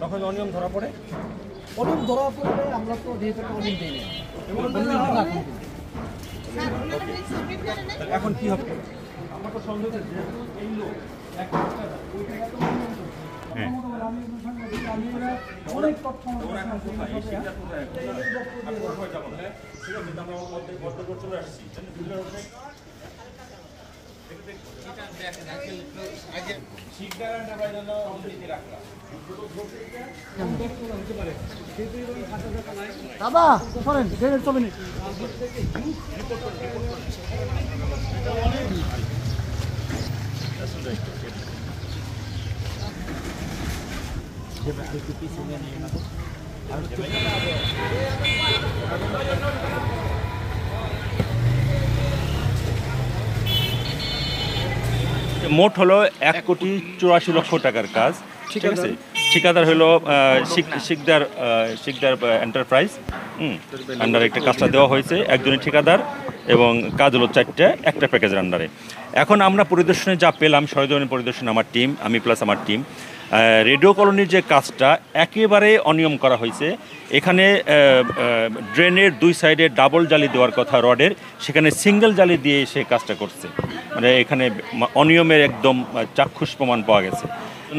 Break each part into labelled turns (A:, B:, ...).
A: তখন অনিয়ম ধরা পড়ে।
B: অনিয়ম ধরা পড়লে আমরা তো যেহেতু অনিয়ম দিই না
A: এখন কি হবে? আমার তো সন্দেহ যে এই লোক
B: অনেক তথ্য দাদা শোনেন চলে নি
C: মোট হলো 1,84,00,000 টাকার কাজ, ঠিক আছে। ঠিকাদার হলো শিকদার এন্টারপ্রাইজ আন্ডারে একটা কাজটা দেওয়া হয়েছে, একজনই ঠিকাদার, এবং কাজ হলো 4টা, একটা প্যাকেজের আন্ডারে। এখন আমরা পরিদর্শনে যা পেলাম, সরজমিন পরিদর্শন আমার টিম, আমি প্লাস আমার টিম, রেডিও কলোনির যে কাজটা একেবারে অনিয়ম করা হয়েছে। এখানে ড্রেনের 2 সাইডে ডাবল জালি দেওয়ার কথা রডের, সেখানে সিঙ্গেল জালি দিয়ে সে কাজটা করছে। মানে এখানে অনিয়মের একদম চাক্ষুষ প্রমাণ পাওয়া গেছে।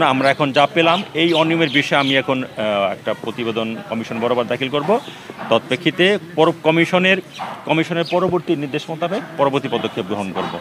C: না, আমরা এখন যা পেলাম এই অনিয়মের বিষয়ে আমি এখন একটা প্রতিবেদন কমিশন বরাবর দাখিল করব। তৎপ্রেক্ষিতে কমিশনের পরবর্তী নির্দেশ মোতাবেক পরবর্তী পদক্ষেপ গ্রহণ করব।